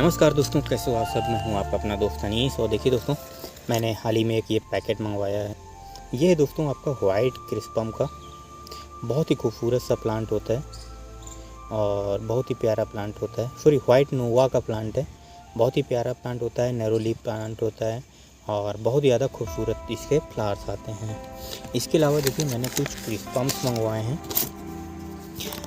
नमस्कार दोस्तों, कैसे हो आप सब। मैं हूं आपका अपना दोस्त अनीस। और देखिए दोस्तों, मैंने हाल ही में एक ये पैकेट मंगवाया है। ये है दोस्तों आपका वाइट क्रिस्पम का। बहुत ही खूबसूरत सा प्लांट होता है और बहुत ही प्यारा प्लांट होता है। सॉरी, वाइट नोवा का प्लांट है। बहुत ही प्यारा प्लांट होता है, नैरो लीफ प्लांट होता है और बहुत ज़्यादा खूबसूरत इसके फ्लावर्स आते हैं। इसके अलावा देखिए, मैंने कुछ क्रिस्पम्स मंगवाए हैं।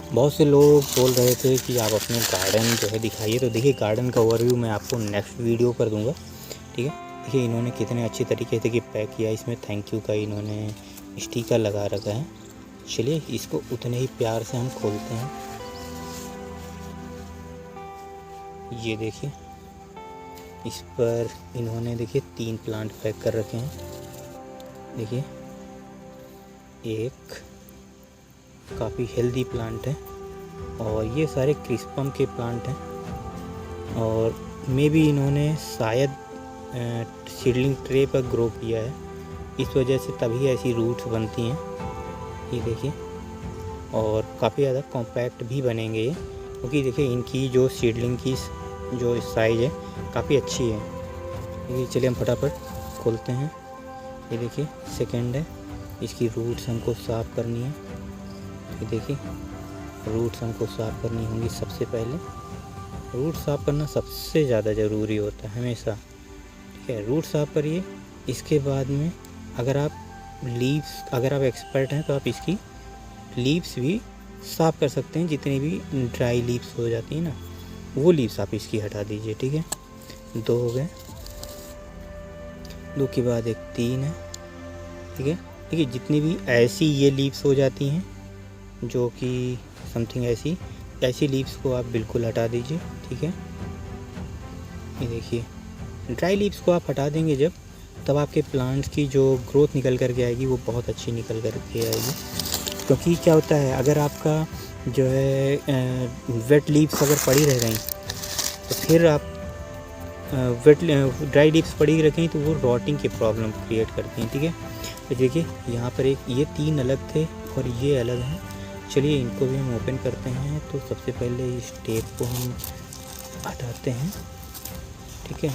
बहुत से लोग बोल रहे थे कि आप अपने गार्डन जो है दिखाइए, तो देखिए गार्डन का ओवरव्यू मैं आपको नेक्स्ट वीडियो पर दूंगा, ठीक है। देखिए इन्होंने कितने अच्छी तरीके से पैक किया, इसमें थैंक यू का इन्होंने स्टिकर लगा रखा है। चलिए इसको उतने ही प्यार से हम खोलते हैं। ये देखिए, इस पर इन्होंने देखिए 3 प्लांट पैक कर रखे हैं। देखिए, एक काफ़ी हेल्दी प्लांट है और ये सारे क्रिस्पम के प्लांट हैं और मे भी इन्होंने शायद सीडलिंग ट्रे पर ग्रो किया है, इस वजह से तभी ऐसी रूट्स बनती हैं। ये देखिए, और काफ़ी ज़्यादा कॉम्पैक्ट भी बनेंगे ये, क्योंकि देखिए इनकी जो सीडलिंग की जो साइज़ है काफ़ी अच्छी है। ये चलिए हम फटाफट खोलते हैं। ये देखिए सेकंड है, इसकी रूट्स हमको साफ़ करनी है। ये देखिए, रूट्स हमको साफ़ करनी होंगी। सबसे पहले रूट साफ़ करना सबसे ज़्यादा ज़रूरी होता है हमेशा, ठीक है। रूट साफ़ करिए। इसके बाद में अगर आप एक्सपर्ट हैं तो आप इसकी लीव्स भी साफ़ कर सकते हैं। जितनी भी ड्राई लीव्स हो जाती हैं ना, वो लीव्स आप इसकी हटा दीजिए, ठीक है। 2 हो गए, 2 के बाद एक 3 है, ठीक है। देखिए जितनी भी ऐसी ये लीव्स हो जाती हैं जो कि समथिंग ऐसी लीव्स को आप बिल्कुल हटा दीजिए, ठीक है। ये देखिए, ड्राई लीव्स को आप हटा देंगे जब, तब आपके प्लांट्स की जो ग्रोथ निकल कर के आएगी वो बहुत अच्छी निकल कर के आएगी। क्योंकि क्या होता है, अगर आपका जो है वेट लीव्स अगर पड़ी रह गई तो फिर आप ड्राई लीव्स पड़ी रखें तो वो रॉटिंग की प्रॉब्लम क्रिएट करती हैं, ठीक है। तो देखिए यहाँ पर ये 3 अलग थे और ये अलग हैं। चलिए इनको भी हम ओपन करते हैं। तो सबसे पहले इस टेप को हम हटाते हैं, ठीक है,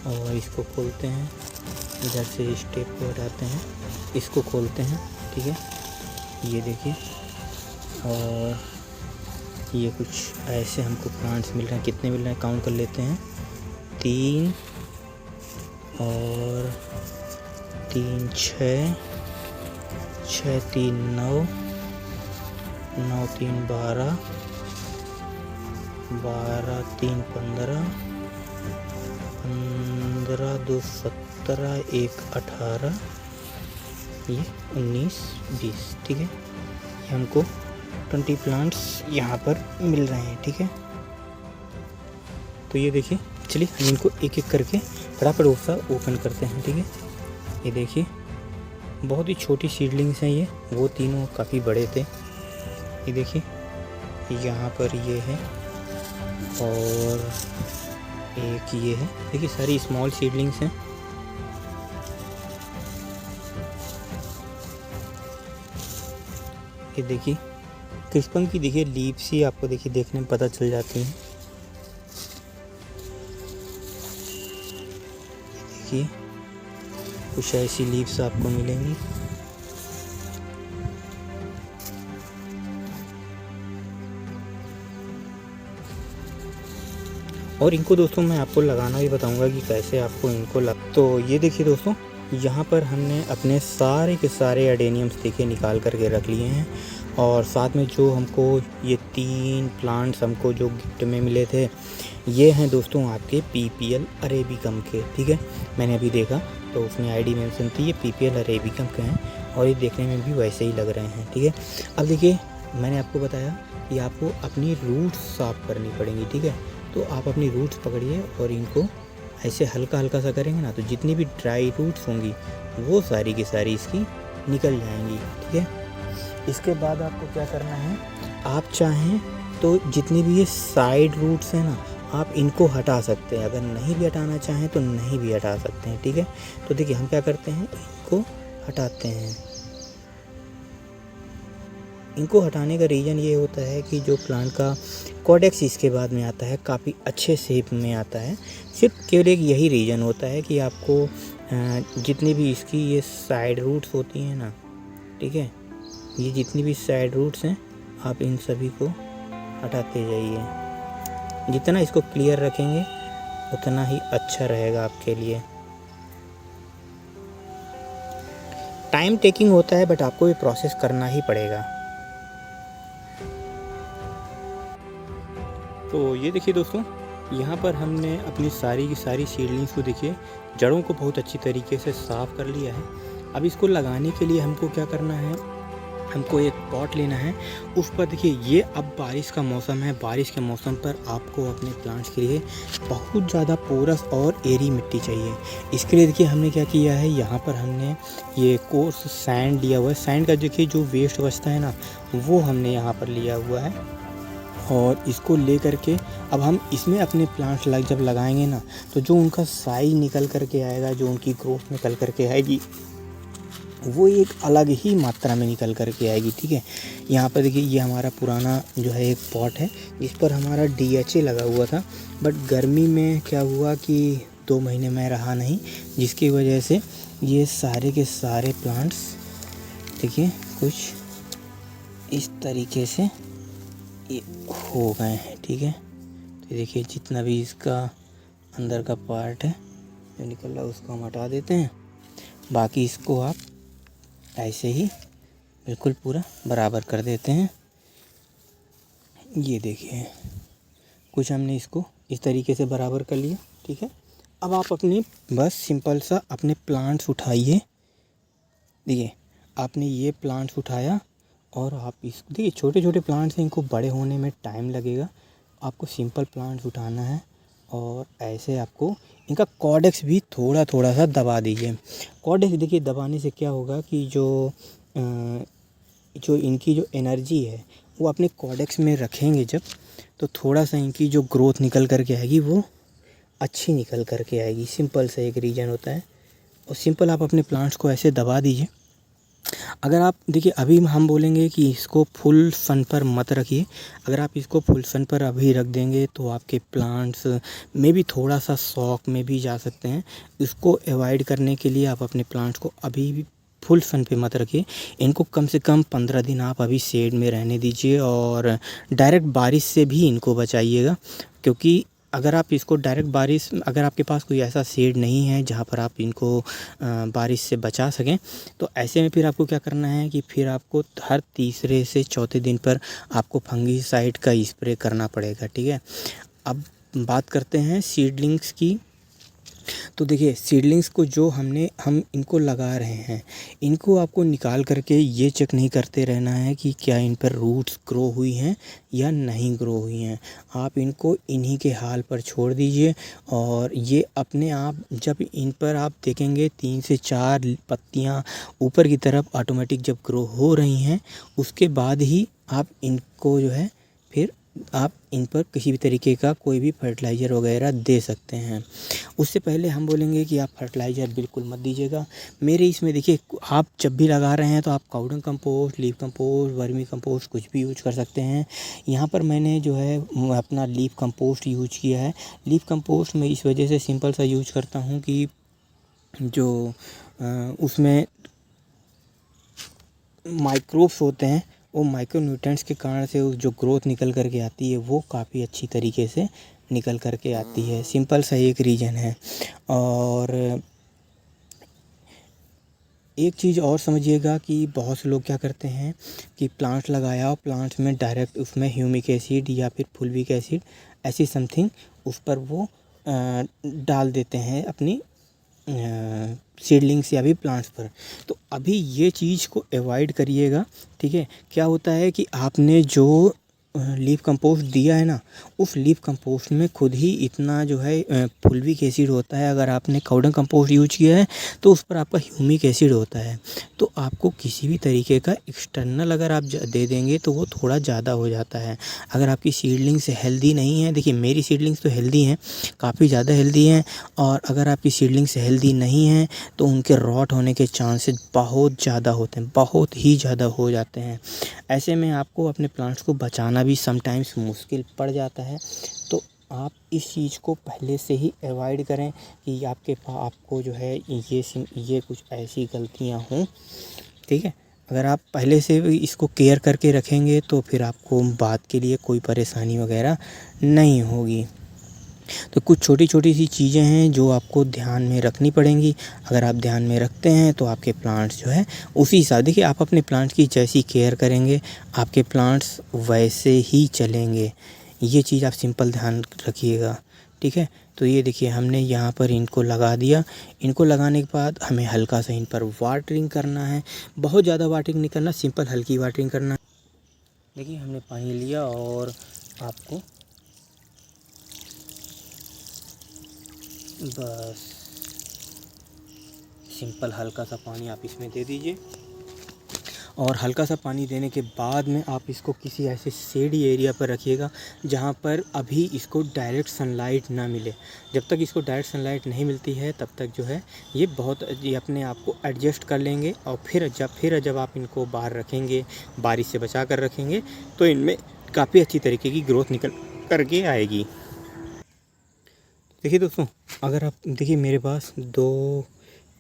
और इसको खोलते हैं। इधर से इस टेप को हटाते हैं, इसको खोलते हैं, ठीक है। ये देखिए, और ये कुछ ऐसे हमको प्लांट्स मिल रहे हैं। कितने मिल रहे हैं काउंट कर लेते हैं। 3 और 3 6, 6 3 9, 9 3 12, 12 3 15, 15 2 17, 1 18, ये 19 20, ठीक है। ये हमको 20 प्लांट्स यहाँ पर मिल रहे हैं, ठीक है। तो ये देखिए, चलिए हम इनको एक एक करके फटाफट ओपन करते हैं, ठीक है। ये देखिए, बहुत ही छोटी सीडलिंग्स हैं ये, वो तीनों काफ़ी बड़े थे। ये देखिए, यहाँ पर ये है और एक ये है। देखिए सारी स्मॉल सीडलिंग्स हैं। ये देखिए, क्रिस्पम की देखिए लीव्स ही आपको देखिए देखने में पता चल जाती हैं। देखिए कुछ ऐसी लीव्स आपको मिलेंगी। और इनको दोस्तों मैं आपको लगाना भी बताऊंगा कि कैसे आपको इनको तो ये देखिए दोस्तों, यहाँ पर हमने अपने सारे के सारे एडेनियम्स देखिए निकाल करके रख लिए हैं। और साथ में जो हमको ये 3 प्लांट्स हमको जो गिफ्ट में मिले थे, ये हैं दोस्तों आपके PPL अरेबिकम के, ठीक है। मैंने अभी देखा तो उसमें ID मेंशन थी, ये PPL अरेबिकम के हैं और ये देखने में भी वैसे ही लग रहे हैं, ठीक है। अब देखिए, मैंने आपको बताया कि आपको अपनी रूट्स साफ़ करनी पड़ेंगी, ठीक है। तो आप अपनी रूट्स पकड़िए और इनको ऐसे हल्का हल्का सा करेंगे ना, तो जितनी भी ड्राई रूट्स होंगी वो सारी की सारी इसकी निकल जाएंगी, ठीक है। इसके बाद आपको क्या करना है, आप चाहें तो जितनी भी ये साइड रूट्स हैं ना, आप इनको हटा सकते हैं। अगर नहीं भी हटाना चाहें तो नहीं भी हटा सकते हैं, ठीक है। तो देखिए हम क्या करते हैं, इनको हटाते हैं। इनको हटाने का रीज़न ये होता है कि जो प्लांट का कॉडेक्स इसके बाद में आता है काफ़ी अच्छे शेप में आता है। सिर्फ केवल एक यही रीज़न होता है कि आपको जितनी भी इसकी ये साइड रूट्स होती हैं ना, ठीक है, ये जितनी भी साइड रूट्स हैं आप इन सभी को हटाते जाइए। जितना इसको क्लियर रखेंगे उतना ही अच्छा रहेगा आपके लिए। टाइम टेकिंग होता है बट आपको ये प्रोसेस करना ही पड़ेगा। तो ये देखिए दोस्तों, यहाँ पर हमने अपनी सारी की सारी सीडलिंग्स को देखिए जड़ों को बहुत अच्छी तरीके से साफ़ कर लिया है। अब इसको लगाने के लिए हमको क्या करना है, हमको एक पॉट लेना है। उस पर देखिए ये अब बारिश का मौसम है, बारिश के मौसम पर आपको अपने प्लांट्स के लिए बहुत ज़्यादा पोरस और एरी मिट्टी चाहिए। इसके लिए देखिए हमने क्या किया है, यहाँ पर हमने ये कोर्स सैंड लिया हुआ है। सैंड का देखिए जो वेस्ट बचता है ना, वो हमने यहाँ पर लिया हुआ है। और इसको ले करके अब हम इसमें अपने प्लांट्स जब लगाएंगे ना, तो जो उनका साइज निकल करके आएगा, जो उनकी ग्रोथ निकल करके आएगी, वो एक अलग ही मात्रा में निकल करके आएगी। ठीक है, यहाँ पर देखिए ये हमारा पुराना जो है एक पॉट है जिस पर हमारा DHA लगा हुआ था, बट गर्मी में क्या हुआ कि 2 महीने में रहा नहीं, जिसकी वजह से ये सारे के सारे प्लांट्स देखिए कुछ इस तरीके से ये हो गए हैं। ठीक है, तो देखिए जितना भी इसका अंदर का पार्ट है जो निकल रहा है उसको हम हटा देते हैं। बाकी इसको आप ऐसे ही बिल्कुल पूरा बराबर कर देते हैं। ये देखिए कुछ हमने इसको इस तरीके से बराबर कर लिया। ठीक है, अब आप अपने बस सिंपल सा अपने प्लांट्स उठाइए। देखिए आपने ये प्लांट्स उठाया और आप इस देखिए छोटे छोटे प्लांट्स हैं, इनको बड़े होने में टाइम लगेगा। आपको सिंपल प्लांट्स उठाना है और ऐसे आपको इनका कॉडेक्स भी थोड़ा थोड़ा सा दबा दीजिए। कॉडेक्स देखिए दबाने से क्या होगा कि जो इनकी जो एनर्जी है वो अपने कॉडेक्स में रखेंगे जब, तो थोड़ा सा इनकी जो ग्रोथ निकल करके आएगी वो अच्छी निकल करके आएगी। सिंपल सा एक रीज़न होता है। और सिंपल आप अपने प्लांट्स को ऐसे दबा दीजिए। अगर आप देखिए अभी हम बोलेंगे कि इसको फुल सन पर मत रखिए। अगर आप इसको फुल सन पर अभी रख देंगे तो आपके प्लांट्स में भी थोड़ा सा शॉक में भी जा सकते हैं। इसको अवॉइड करने के लिए आप अपने प्लांट्स को अभी भी फुल सन पे मत रखिए। इनको कम से कम 15 दिन आप अभी शेड में रहने दीजिए और डायरेक्ट बारिश से भी इनको बचाइएगा, क्योंकि अगर आप इसको डायरेक्ट बारिश, अगर आपके पास कोई ऐसा शेड नहीं है जहाँ पर आप इनको बारिश से बचा सकें, तो ऐसे में फिर आपको क्या करना है कि फिर आपको हर तीसरे से चौथे दिन पर आपको फंगीसाइड का स्प्रे करना पड़ेगा। ठीक है, अब बात करते हैं सीडलिंग्स की। तो देखिए सीडलिंग्स को जो हम इनको लगा रहे हैं, इनको आपको निकाल करके ये चेक नहीं करते रहना है कि क्या इन पर रूट्स ग्रो हुई हैं या नहीं ग्रो हुई हैं। आप इनको इन्हीं के हाल पर छोड़ दीजिए और ये अपने आप जब इन पर आप देखेंगे 3 से 4 पत्तियां ऊपर की तरफ ऑटोमेटिक जब ग्रो हो रही हैं, उसके बाद ही आप इनको जो है फिर आप इन पर किसी भी तरीके का कोई भी फर्टिलाइज़र वगैरह दे सकते हैं। उससे पहले हम बोलेंगे कि आप फर्टिलाइज़र बिल्कुल मत दीजिएगा। मेरे इसमें देखिए आप जब भी लगा रहे हैं तो आप cow dung compost, leaf compost, vermi compost कुछ भी यूज कर सकते हैं। यहाँ पर मैंने जो है अपना लीफ कंपोस्ट यूज किया है। लीफ कंपोस्ट मैं इस वजह से सिंपल सा यूज करता हूँ कि जो उसमें माइक्रोब्स होते हैं, वो माइक्रो न्यूट्रिएंट्स के कारण से जो ग्रोथ निकल कर के आती है वो काफ़ी अच्छी तरीके से निकल कर के आती है। सिंपल सा एक रीज़न है। और एक चीज़ और समझिएगा कि बहुत से लोग क्या करते हैं कि प्लांट लगाया और प्लांट्स में डायरेक्ट उसमें ह्यूमिक एसिड या फिर फुल्विक एसिड ऐसी समथिंग उस पर वो डाल देते हैं अपनी सीडलिंग्स या भी प्लांट्स पर। तो अभी ये चीज़ को अवॉइड करिएगा। ठीक है, क्या होता है कि आपने जो लीफ कंपोस्ट दिया है ना, उस लीफ कंपोस्ट में खुद ही इतना जो है फुल्विक एसिड होता है। अगर आपने काउडंग कंपोस्ट यूज किया है तो उस पर आपका ह्यूमिक एसिड होता है। तो आपको किसी भी तरीके का एक्सटर्नल अगर आप दे देंगे तो वो थोड़ा ज़्यादा हो जाता है। अगर आपकी सीडलिंग्स हेल्दी नहीं है, देखिए मेरी सीडलिंग्स तो हेल्दी हैं, काफ़ी ज़्यादा हेल्दी हैं, और अगर आपकी सीडलिंग्स हेल्दी नहीं हैं तो उनके रॉट होने के चांसेस बहुत ज़्यादा होते हैं, बहुत ही ज़्यादा हो जाते हैं। ऐसे में आपको अपने प्लांट्स को बचाना भी समटाइम्स मुश्किल पड़ जाता है। तो आप इस चीज़ को पहले से ही अवॉइड करें कि आपको जो है ये कुछ ऐसी गलतियां हों, ठीक है। अगर आप पहले से भी इसको केयर करके रखेंगे तो फिर आपको बाद के लिए कोई परेशानी वगैरह नहीं होगी। तो कुछ छोटी छोटी सी चीज़ें हैं जो आपको ध्यान में रखनी पड़ेंगी। अगर आप ध्यान में रखते हैं तो आपके प्लांट्स जो है उसी हिसाब, देखिए आप अपने प्लांट्स की जैसी केयर करेंगे आपके प्लांट्स वैसे ही चलेंगे। ये चीज़ आप सिंपल ध्यान रखिएगा, ठीक है। तो ये देखिए हमने यहाँ पर इनको लगा दिया। इनको लगाने के बाद हमें हल्का सा इन पर वाटरिंग करना है, बहुत ज़्यादा वाटरिंग नहीं करना, सिंपल हल्की वाटरिंग करना। देखिए हमने पानी लिया और आपको बस सिंपल हल्का सा पानी आप इसमें दे दीजिए। और हल्का सा पानी देने के बाद में आप इसको किसी ऐसे शेडी एरिया पर रखिएगा जहाँ पर अभी इसको डायरेक्ट सनलाइट ना मिले। जब तक इसको डायरेक्ट सनलाइट नहीं मिलती है तब तक जो है ये अपने आप को एडजस्ट कर लेंगे। और फिर जब आप इनको बाहर रखेंगे, बारिश से बचा कर रखेंगे, तो इनमें काफ़ी अच्छी तरीके की ग्रोथ निकल करके आएगी। देखिए दोस्तों, अगर आप देखिए मेरे पास 2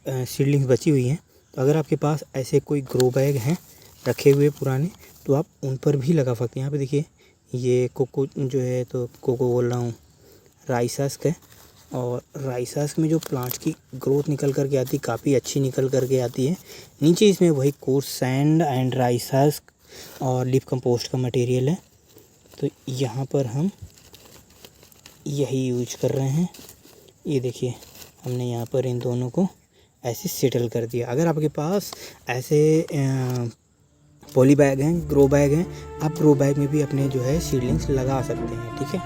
सीडलिंग्स बची हुई हैं, तो अगर आपके पास ऐसे कोई ग्रो बैग हैं रखे हुए पुराने तो आप उन पर भी लगा सकते हैं। यहाँ पे देखिए ये कोको जो है, तो कोको बोल रहा हूँ, राइस हस्क है। और राइस हस्क में जो प्लांट्स की ग्रोथ निकल कर के आती है, काफ़ी अच्छी निकल कर के आती है। नीचे इसमें वही coarse sand and rice husk और लीफ कंपोस्ट का मटेरियल है। तो यहाँ पर हम यही यूज कर रहे हैं। ये देखिए हमने यहाँ पर इन दोनों को ऐसे सेटल कर दिया। अगर आपके पास ऐसे पॉली बैग हैं, ग्रो बैग हैं, आप ग्रो बैग में भी अपने जो है सीडलिंग्स लगा सकते हैं, ठीक है।